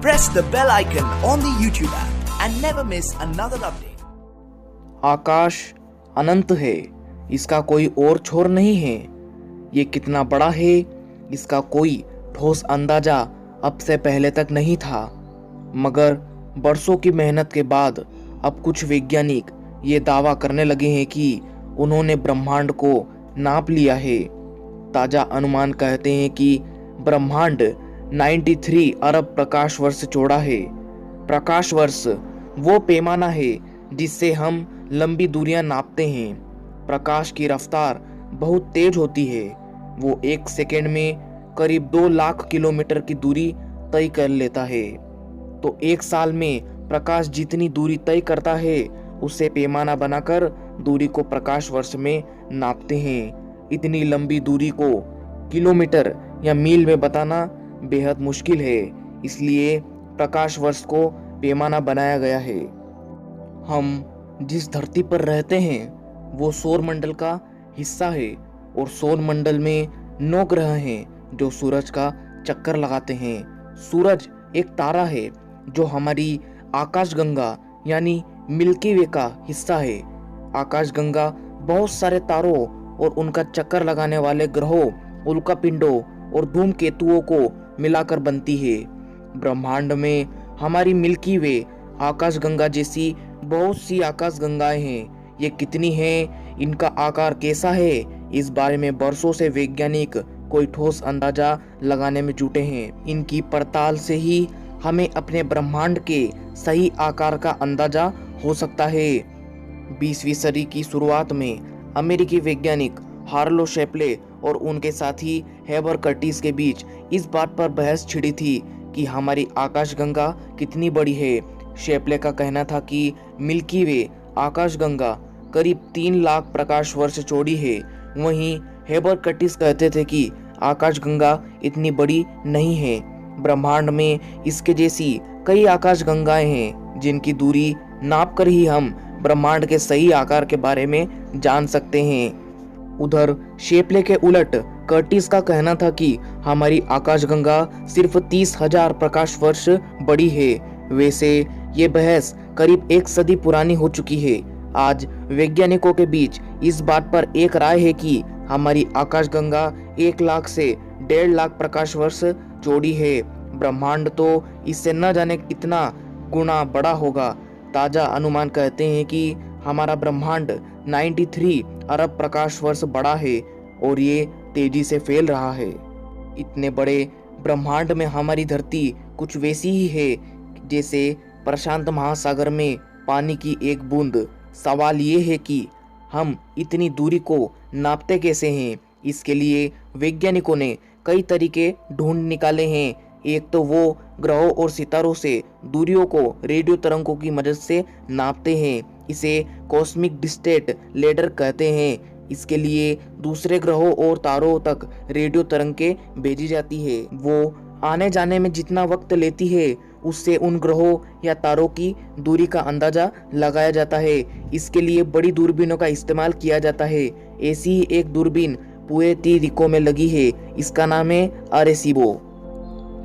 Press the bell icon on the YouTube app and never miss another update. आकाश अनंत है, इसका कोई और छोर नहीं है। ये कितना बड़ा है, इसका कोई ठोस अंदाजा अब से पहले तक नहीं था। मगर बरसों की मेहनत के बाद अब कुछ वैज्ञानिक ये दावा करने लगे हैं कि उन्होंने ब्रह्मांड को नाप लिया है। ताज़ा अनुमान कहते हैं कि ब्रह्मांड 93 अरब प्रकाश वर्ष चौड़ा है। प्रकाश वर्ष वो पैमाना है जिससे हम लंबी दूरियां नापते हैं। प्रकाश की रफ्तार बहुत तेज होती है। वो एक सेकेंड में करीब 2 लाख किलोमीटर की दूरी तय कर लेता है। तो एक साल में प्रकाश जितनी दूरी तय करता है उससे पैमाना बनाकर दूरी को प्रकाश वर्ष में नापते हैं। इतनी लंबी दूरी को किलोमीटर या मील में बताना बेहद मुश्किल है, इसलिए प्रकाश वर्ष को पैमाना बनाया गया है। हम जिस धरती पर रहते हैं वो सौर मंडल का हिस्सा है और सौर मंडल में 9 ग्रह हैं जो सूरज का चक्कर लगाते हैं। सूरज एक तारा है जो हमारी आकाशगंगा यानी मिल्की वे का हिस्सा है। आकाशगंगा बहुत सारे तारों और उनका चक्कर लगाने वाले ग्रहों, उल्कापिंडों और धूमकेतुओं को मिलाकर बनती है। ब्रह्मांड में हमारी मिल्की वे आकाशगंगा जैसी बहुत सी आकाशगंगाएं हैं। ये कितनी हैं, इनका आकार कैसा है, इस बारे में बरसों से वैज्ञानिक कोई ठोस अंदाजा लगाने में जुटे हैं। इनकी पड़ताल से ही हमें अपने ब्रह्मांड के सही आकार का अंदाजा हो सकता है। 20वीं सदी की शुरुआत में अमेरिकी वैज्ञानिक हार्लो शेप्ले और उनके साथी हेबर कर्टिस के बीच इस बात पर बहस छिड़ी थी कि हमारी आकाशगंगा कितनी बड़ी है। शेप्ले का कहना था कि मिल्की वे आकाशगंगा करीब 3 लाख प्रकाश वर्ष चौड़ी है। वहीं हेबर कर्टिस कहते थे कि आकाशगंगा इतनी बड़ी नहीं है। ब्रह्मांड में इसके जैसी कई आकाशगंगाएं हैं जिनकी दूरी नाप कर ही हम ब्रह्मांड के सही आकार के बारे में जान सकते हैं। उधर शेप्ले के उलट कर्टिस का कहना था कि हमारी आकाशगंगा सिर्फ 30,000 प्रकाश वर्ष बड़ी है। वैसे ये बहस करीब 1 सदी पुरानी हो चुकी है। आज वैज्ञानिकों के बीच इस बात पर एक राय है कि हमारी आकाशगंगा 1 लाख से 1.5 लाख प्रकाश वर्ष चौड़ी है। ब्रह्मांड तो इससे न जाने कितना गुना बड़ा होगा। ताज़ा अनुमान कहते हैं कि हमारा ब्रह्मांड 93 अरब प्रकाश वर्ष बड़ा है और ये तेजी से फैल रहा है। इतने बड़े ब्रह्मांड में हमारी धरती कुछ वैसी ही है जैसे प्रशांत महासागर में पानी की एक बूंद। सवाल ये है कि हम इतनी दूरी को नापते कैसे हैं। इसके लिए वैज्ञानिकों ने कई तरीके ढूंढ निकाले हैं। एक तो वो ग्रहों और सितारों से दूरियों को रेडियो तरंगों की मदद से नापते हैं। इसे कॉस्मिक डिस्टेंस लेडर कहते हैं। इसके लिए दूसरे ग्रहों और तारों तक रेडियो तरंगें भेजी जाती है। वो आने जाने में जितना वक्त लेती है उससे उन ग्रहों या तारों की दूरी का अंदाजा लगाया जाता है। इसके लिए बड़ी दूरबीनों का इस्तेमाल किया जाता है। ऐसी ही एक दूरबीन पुएर्तो रिको में लगी है। इसका नाम है अरेसीबो।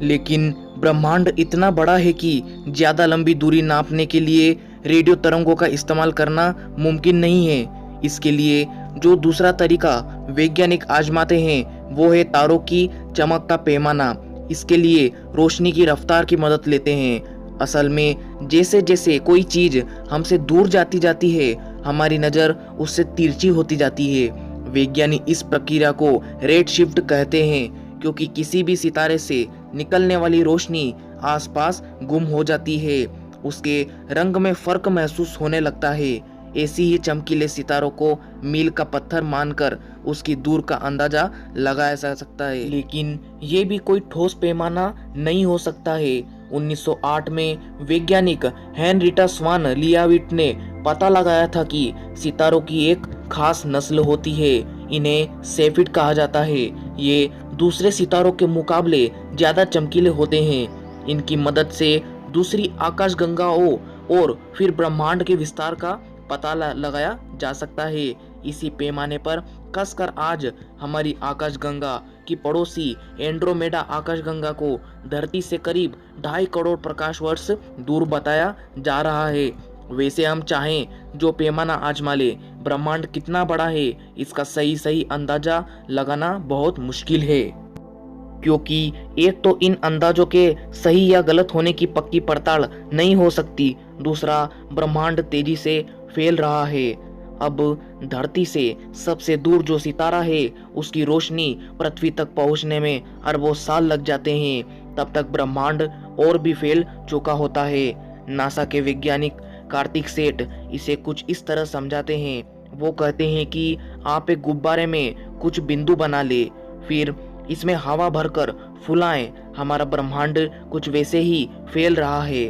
लेकिन ब्रह्मांड इतना बड़ा है कि ज़्यादा लंबी दूरी नापने के लिए रेडियो तरंगों का इस्तेमाल करना मुमकिन नहीं है। इसके लिए जो दूसरा तरीका वैज्ञानिक आजमाते हैं वो है तारों की चमक का पैमाना। इसके लिए रोशनी की रफ्तार की मदद लेते हैं। असल में जैसे जैसे कोई चीज़ हमसे दूर जाती है हमारी नज़र उससे तिरछी होती जाती है। वैज्ञानिक इस प्रक्रिया को रेड शिफ्ट कहते हैं क्योंकि किसी भी सितारे से निकलने वाली रोशनी आसपास गुम हो जाती है। उसके रंग में फर्क महसूस होने लगता है। ऐसी ही चमकीले सितारों को मील का पत्थर मानकर उसकी दूर का अंदाजा लगाया जा सकता है। लेकिन ये भी कोई ठोस पैमाना नहीं हो सकता है। 1908 में वैज्ञानिक हेनरिटा स्वान लियाविट ने पता लगाया था कि सितारों की एक खास नस्ल होती है। इन्हें सेफिड कहा जाता है। ये दूसरे सितारों के मुकाबले ज़्यादा चमकीले होते हैं। इनकी मदद से दूसरी आकाशगंगाओं और फिर ब्रह्मांड के विस्तार का पता लगाया जा सकता है। इसी पैमाने पर कसकर आज हमारी आकाशगंगा की पड़ोसी एंड्रोमेडा आकाशगंगा को धरती से करीब 2.5 करोड़ प्रकाश वर्ष दूर बताया जा रहा है। वैसे हम चाहें जो पैमाना आजमा ले, ब्रह्मांड कितना बड़ा है इसका सही अंदाजा लगाना बहुत मुश्किल है, क्योंकि एक तो इन अंदाजों के सही या गलत होने की पक्की पड़ताल नहीं हो सकती, दूसरा ब्रह्मांड तेजी से फैल रहा है। अब धरती से सबसे दूर जो सितारा है उसकी रोशनी पृथ्वी तक पहुंचने में अरबों साल लग जाते हैं, तब तक ब्रह्मांड और भी फैल चुका होता है। नासा के वैज्ञानिक कार्तिक सेठ इसे कुछ इस तरह समझाते हैं। वो कहते हैं कि आप एक गुब्बारे में कुछ बिंदु बना ले, फिर इसमें हवा भरकर फुलाएं। हमारा ब्रह्मांड कुछ वैसे ही फैल रहा है।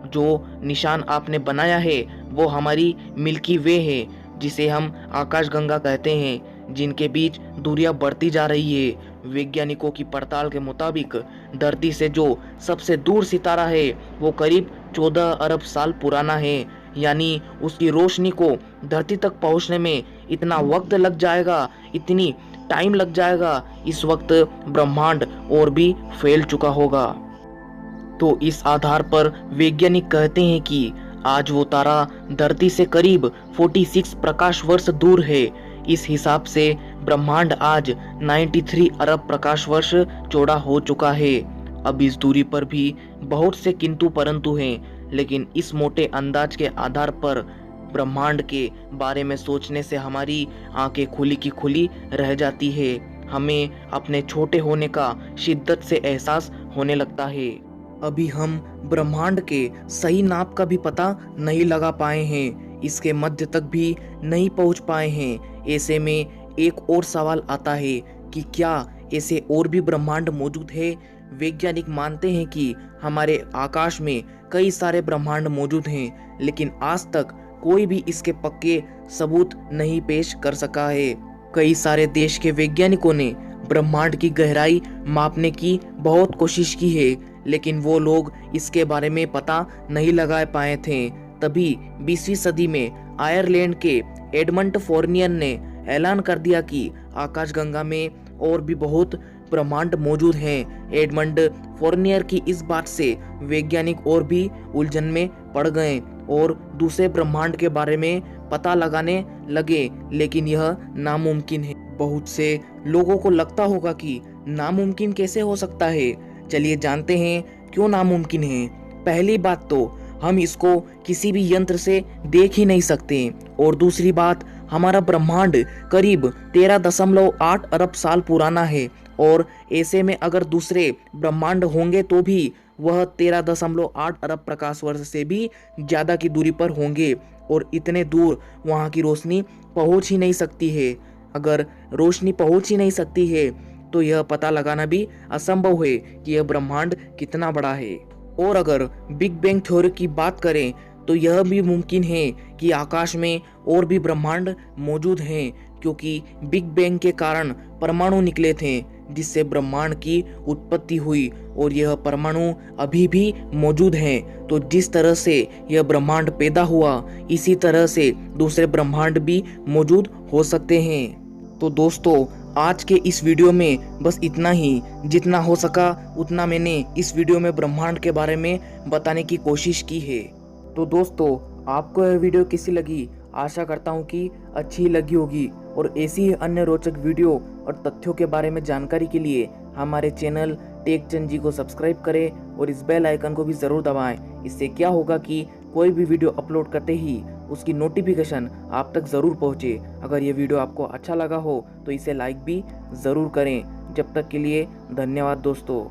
जो निशान आपने बनाया है वो हमारी मिल्की वे है, जिसे हम आकाशगंगा कहते हैं, जिनके बीच दूरियां बढ़ती जा रही है। वैज्ञानिकों की पड़ताल के मुताबिक धरती से जो सबसे दूर सितारा है वो करीब 14 अरब साल पुराना है, यानी उसकी रोशनी को धरती तक पहुंचने में इतना वक्त लग जाएगा, इतनी टाइम लग जाएगा, इस वक्त ब्रह्मांड और भी फैल चुका होगा। तो इस आधार पर वैज्ञानिक कहते हैं कि आज वो तारा धरती से करीब 46 प्रकाश वर्ष दूर है। इस हिसाब से ब्रह्मांड आज 93 अरब प्रकाश वर्ष चौड़ा हो चुका है। अब इस दूरी पर भी बहुत से किंतु परंतु हैं, लेकिन इस मोटे अंदाज के आधार पर ब्रह्मांड के बारे में सोचने से हमारी आंखें खुली की खुली रह जाती है। हमें अपने छोटे होने का शिद्दत से एहसास होने लगता है। अभी हम ब्रह्मांड के सही नाप का भी पता नहीं लगा पाए हैं, इसके मध्य तक भी नहीं पहुंच पाए हैं। ऐसे में एक और सवाल आता है कि क्या ऐसे और भी ब्रह्मांड मौजूद है? वैज्ञानिक मानते हैं कि हमारे आकाश में कई सारे ब्रह्मांड मौजूद हैं, लेकिन आज तक कोई भी इसके पक्के सबूत नहीं पेश कर सका है। कई सारे देश के वैज्ञानिकों ने ब्रह्मांड की गहराई मापने की बहुत कोशिश की है, लेकिन वो लोग इसके बारे में पता नहीं लगा पाए थे। तभी 20वीं सदी में आयरलैंड के एडमंड फोर्नियर ने ऐलान कर दिया कि आकाशगंगा में और भी बहुत ब्रह्मांड मौजूद हैं। एडमंड फोर्नियर की इस बात से वैज्ञानिक और भी उलझन में पड़ गए और दूसरे ब्रह्मांड के बारे में पता लगाने लगे, लेकिन यह नामुमकिन है। बहुत से लोगों को लगता होगा कि नामुमकिन कैसे हो सकता है। चलिए जानते हैं क्यों नामुमकिन है। पहली बात तो हम इसको किसी भी यंत्र से देख ही नहीं सकते, और दूसरी बात हमारा ब्रह्मांड करीब 13.8 अरब साल पुराना है, और ऐसे में अगर दूसरे ब्रह्मांड होंगे तो भी वह 13.8 अरब प्रकाश वर्ष से भी ज़्यादा की दूरी पर होंगे, और इतने दूर वहाँ की रोशनी पहुँच ही नहीं सकती है। अगर रोशनी पहुँच ही नहीं सकती है तो यह पता लगाना भी असंभव है कि यह ब्रह्मांड कितना बड़ा है। और अगर बिग बैंग थ्योरी की बात करें तो यह भी मुमकिन है कि आकाश में और भी ब्रह्मांड मौजूद हैं, क्योंकि बिग बैंग के कारण परमाणु निकले थे जिससे ब्रह्मांड की उत्पत्ति हुई, और यह परमाणु अभी भी मौजूद हैं। तो जिस तरह से यह ब्रह्मांड पैदा हुआ, इसी तरह से दूसरे ब्रह्मांड भी मौजूद हो सकते हैं। तो दोस्तों, आज के इस वीडियो में बस इतना ही। जितना हो सका उतना मैंने इस वीडियो में ब्रह्मांड के बारे में बताने की कोशिश की है। तो दोस्तों, आपको यह वीडियो कैसी लगी? आशा करता हूँ कि अच्छी लगी होगी, और ऐसी ही अन्य रोचक वीडियो और तथ्यों के बारे में जानकारी के लिए हमारे चैनल टेक चंद जी को सब्सक्राइब करें और इस बेल आइकन को भी ज़रूर दबाएं। इससे क्या होगा कि कोई भी वीडियो अपलोड करते ही उसकी नोटिफिकेशन आप तक ज़रूर पहुंचे। अगर ये वीडियो आपको अच्छा लगा हो तो इसे लाइक भी ज़रूर करें। जब तक के लिए धन्यवाद दोस्तों।